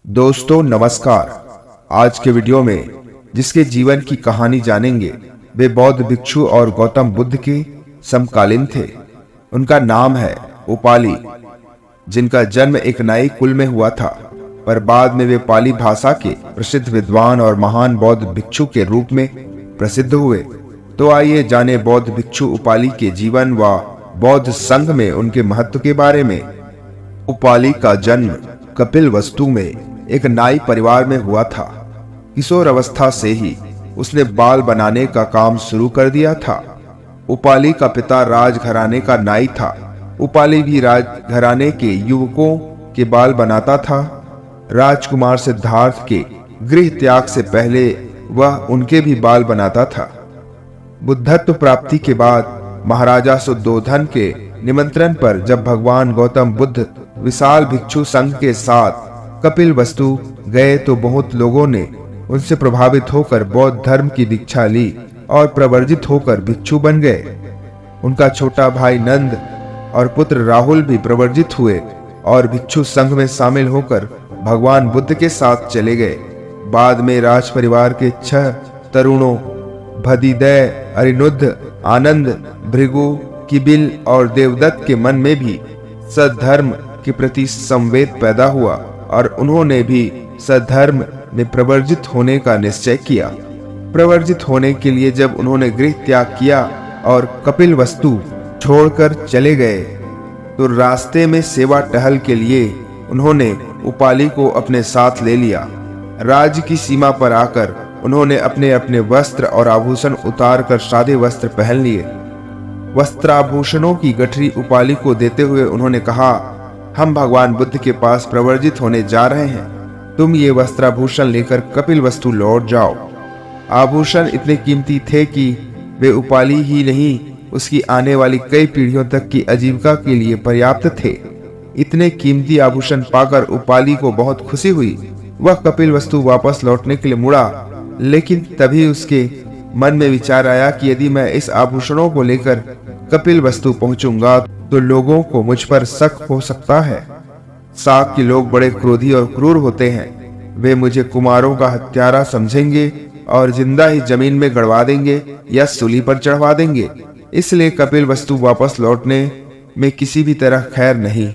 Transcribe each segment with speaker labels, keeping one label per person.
Speaker 1: दोस्तों नमस्कार। आज के वीडियो में जिसके जीवन की कहानी जानेंगे वे बौद्ध भिक्षु और गौतम बुद्ध के समकालीन थे। उनका नाम है उपाली, जिनका जन्म एक नाई कुल में हुआ था, पर बाद में वे पाली भाषा के प्रसिद्ध विद्वान और महान बौद्ध भिक्षु के रूप में प्रसिद्ध हुए। तो आइए जाने बौद्ध भिक्षु उपाली के जीवन व बौद्ध संघ में उनके महत्व के बारे में। उपाली का जन्म कपिलवस्तु में एक नाई परिवार में हुआ था। किशोर अवस्था से ही उसने बाल बनाने का काम शुरू कर दिया था। उपाली का पिता राजघराने का नाई था। उपाली भी राजघराने के युवकों के बाल बनाता था। राजकुमार सिद्धार्थ के गृह त्याग से पहले वह उनके भी बाल बनाता था। बुद्धत्व प्राप्ति के बाद महाराजा शुद्धोधन के निमंत्रण पर जब भगवान गौतम बुद्ध विशाल भिक्षु संघ के साथ कपिलवस्तु गए तो बहुत लोगों ने उनसे प्रभावित होकर बौद्ध धर्म की दीक्षा ली और प्रवर्जित होकर भिक्षु बन गए। उनका छोटा भाई नंद और पुत्र राहुल भी प्रवर्जित हुए और भिक्षु संघ में शामिल होकर भगवान बुद्ध के साथ चले गए। बाद में राज परिवार के 6 तरुणों भदीदय, अरिनुद्ध, आनंद, भृगु, किबिल और देवदत्त के मन में भी सद्धर्म के प्रति संवेद पैदा हुआ और उन्होंने भी सद्धर्म में प्रवर्जित होने का निश्चय किया। प्रवर्जित होने के लिए जब उन्होंने गृह त्याग किया और कपिलवस्तु छोड़कर चले गए तो रास्ते में सेवा टहल के लिए उन्होंने उपाली को अपने साथ ले लिया। राज्य की सीमा पर आकर उन्होंने अपने अपने वस्त्र और आभूषण उतार कर सादे वस्त्र पहन लिए। वस्त्राभूषणों की गठरी उपाली को देते हुए उन्होंने कहा, हम भगवान बुद्ध के पास प्रवर्जित होने जा रहे हैं, तुम ये वस्त्राभूषण लेकर कपिलवस्तु लौट जाओ। आभूषण इतने कीमती थे कि वे उपाली ही नहीं उसकी आने वाली कई पीढ़ियों तक की आजीविका के लिए पर्याप्त थे। इतने कीमती आभूषण पाकर उपाली को बहुत खुशी हुई। वह कपिलवस्तु वापस लौटने के लिए मुड़ा, लेकिन तभी उसके मन में विचार आया कि यदि मैं इस आभूषणों को लेकर कपिलवस्तु पहुंचूंगा तो लोगों को मुझ पर शक हो सकता है। साक के लोग बड़े क्रोधी और क्रूर होते हैं। वे मुझे कुमारों का हत्यारा समझेंगे और जिंदा ही जमीन में गड़वा देंगे या सूली पर चढ़वा देंगे। इसलिए कपिलवस्तु वापस लौटने में किसी भी तरह खैर नहीं।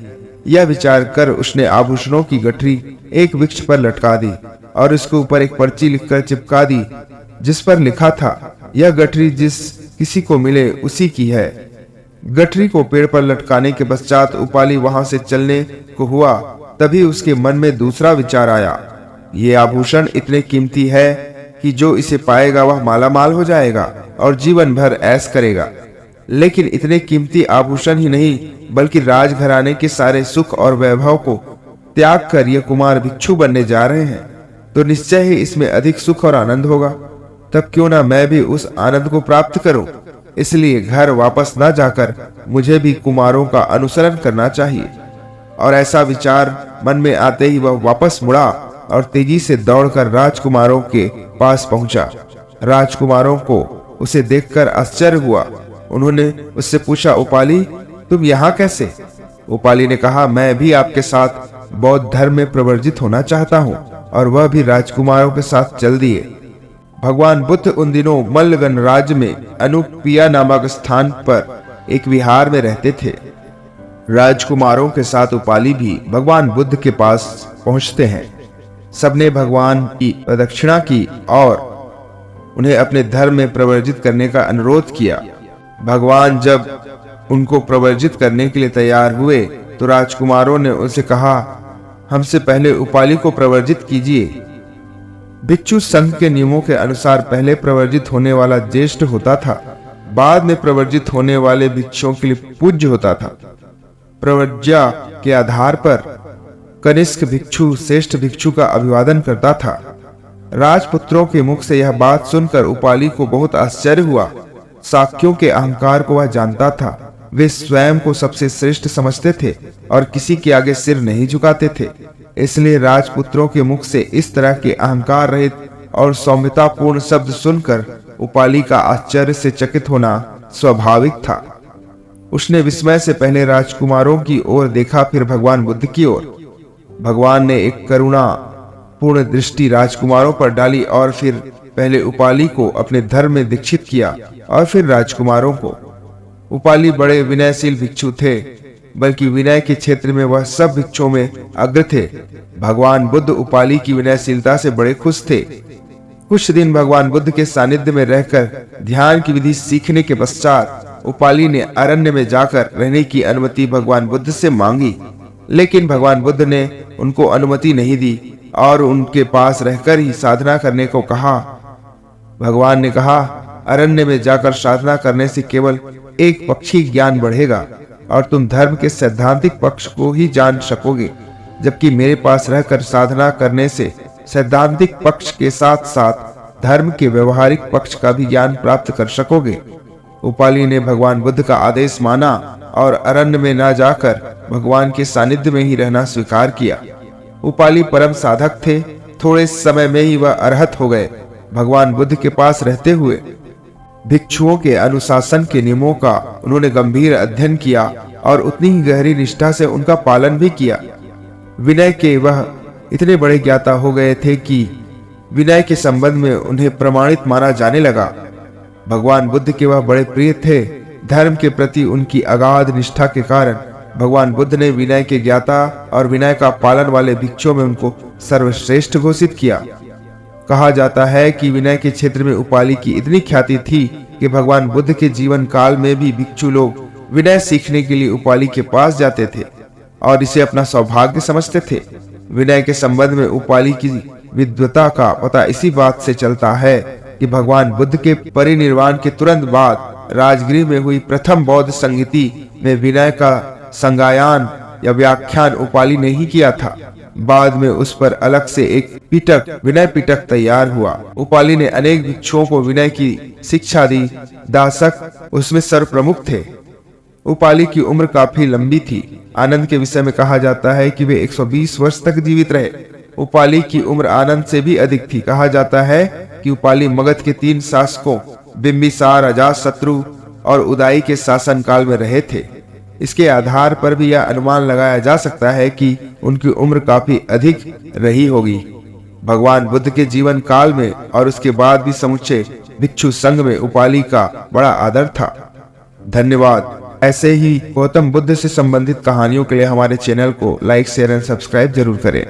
Speaker 1: यह विचार कर उसने आभूषणों की गठरी एक वृक्ष पर लटका दी और उसके ऊपर एक पर्ची लिखकर चिपका दी, जिस पर लिखा था, यह गठरी जिस किसी को मिले उसी की है। गठरी को पेड़ पर लटकाने के पश्चात उपाली वहां से चलने को हुआ। तभी उसके मन में दूसरा विचार आया, ये आभूषण इतने कीमती है कि जो इसे पाएगा वह मालामाल हो जाएगा और जीवन भर ऐश करेगा। लेकिन इतने कीमती आभूषण ही नहीं बल्कि राजघराने के सारे सुख और वैभव को त्याग कर ये कुमार भिक्षु बनने जा रहे हैं, तो निश्चय ही इसमें अधिक सुख और आनंद होगा। तब क्यों ना मैं भी उस आनंद को प्राप्त करूं। इसलिए घर वापस न जाकर मुझे भी कुमारों का अनुसरण करना चाहिए। और ऐसा विचार मन में आते ही वह वापस मुड़ा और तेजी से दौड़कर राजकुमारों के पास पहुंचा। राजकुमारों को उसे देखकर आश्चर्य हुआ। उन्होंने उससे पूछा, उपाली तुम यहाँ कैसे? उपाली ने कहा, मैं भी आपके साथ बौद्ध धर्म में प्रवर्जित होना चाहता हूँ। और वह भी राजकुमारों के साथ चल दिए। भगवान बुद्ध उन दिनों मल्लगन राज्य में अनुपिया नामक स्थान पर एक विहार में रहते थे। राजकुमारों के साथ उपाली भी भगवान बुद्ध के पास पहुंचते हैं। सबने भगवान की प्रदक्षिणा की और उन्हें अपने धर्म में प्रवर्जित करने का अनुरोध किया। भगवान जब उनको प्रवर्जित करने के लिए तैयार हुए तो राजकुमारों ने उनसे कहा, हमसे पहले उपाली को प्रवर्जित कीजिए। भिक्षु संघ के नियमों के अनुसार पहले प्रवर्जित होने वाला ज्येष्ठ होता था, बाद में प्रवर्जित होने वाले भिक्षुओं के लिए पूज्य होता था। प्रवर्ज्या के आधार पर कनिष्क भिक्षु श्रेष्ठ भिक्षु का अभिवादन करता था। राजपुत्रों के मुख से यह बात सुनकर उपाली को बहुत आश्चर्य हुआ। शाक्यों के अहंकार को वह जानता था। वे स्वयं को सबसे श्रेष्ठ समझते थे और किसी के आगे सिर नहीं झुकाते थे। इसलिए राजपुत्रों के मुख से इस तरह के अहंकार रहित और सौम्यतापूर्ण शब्द सुनकर उपाली का आश्चर्य से चकित होना स्वाभाविक था। उसने विस्मय से पहले राजकुमारों की ओर देखा, फिर भगवान बुद्ध की ओर। भगवान ने एक करुणा पूर्ण दृष्टि राजकुमारों पर डाली और फिर पहले उपाली को अपने धर्म में दीक्षित किया और फिर राजकुमारों को। उपाली बड़े विनयशील भिक्षु थे, बल्कि विनय के क्षेत्र में वह सब भिक्षुओं में अग्र थे। भगवान बुद्ध उपाली की विनयशीलता से बड़े खुश थे। कुछ दिन भगवान बुद्ध के सानिध्य में रहकर ध्यान की विधि सीखने के पश्चात उपाली ने अरण्य में जाकर रहने की अनुमति भगवान बुद्ध से मांगी, लेकिन भगवान बुद्ध ने उनको अनुमति नहीं दी और उनके पास रहकर ही साधना करने को कहा। भगवान ने कहा, अरण्य में जाकर साधना करने से केवल एक पक्षी ज्ञान बढ़ेगा और तुम धर्म के सैद्धांतिक पक्ष को ही जान सकोगे, जबकि मेरे पास रहकर साधना करने से सैद्धांतिक पक्ष के साथ साथ धर्म के व्यवहारिक पक्ष का भी ज्ञान प्राप्त कर सकोगे। उपाली ने भगवान बुद्ध का आदेश माना और अरण्य में न जाकर भगवान के सानिध्य में ही रहना स्वीकार किया। उपाली परम साधक थे। थोड़े समय में ही वह अरहत हो गए। भगवान बुद्ध के पास रहते हुए भिक्षुओं के अनुशासन के नियमों का उन्होंने गंभीर अध्ययन किया और उतनी ही गहरी निष्ठा से उनका पालन भी किया। विनय के वह इतने बड़े ज्ञाता हो गए थे कि विनय के संबंध में उन्हें प्रमाणित माना जाने लगा। भगवान बुद्ध के वह बड़े प्रिय थे। धर्म के प्रति उनकी अगाध निष्ठा के कारण भगवान बुद्ध ने विनय के ज्ञाता और विनय का पालन वाले भिक्षुओं में उनको सर्वश्रेष्ठ घोषित किया। कहा जाता है कि विनय के क्षेत्र में उपाली की इतनी ख्याति थी कि भगवान बुद्ध के जीवन काल में भी भिक्षु लोग विनय सीखने के लिए उपाली के पास जाते थे और इसे अपना सौभाग्य समझते थे। विनय के संबंध में उपाली की विद्वता का पता इसी बात से चलता है कि भगवान बुद्ध के परिनिर्वाण के तुरंत बाद राजगृह में हुई प्रथम बौद्ध संगीति में विनय का संगायन या व्याख्यान उपाली ने ही किया था। बाद में उस पर अलग से एक पिटक, विनय पिटक तैयार हुआ। उपाली ने अनेक भिक्षुओं को विनय की शिक्षा दी। दासक उसमें सर्वप्रमुख थे। उपाली की उम्र काफी लंबी थी। आनंद के विषय में कहा जाता है कि वे 120 वर्ष तक जीवित रहे। उपाली की उम्र आनंद से भी अधिक थी। कहा जाता है कि उपाली मगध के 3 शासकों बिंबिसार, अजातशत्रु और उदयी के शासन काल में रहे थे। इसके आधार पर भी यह अनुमान लगाया जा सकता है कि उनकी उम्र काफी अधिक रही होगी। भगवान बुद्ध के जीवन काल में और उसके बाद भी समुच्चय भिक्षु संघ में उपाली का बड़ा आदर था। धन्यवाद। ऐसे ही गौतम बुद्ध से संबंधित कहानियों के लिए हमारे चैनल को लाइक, शेयर एंड सब्सक्राइब जरूर करें।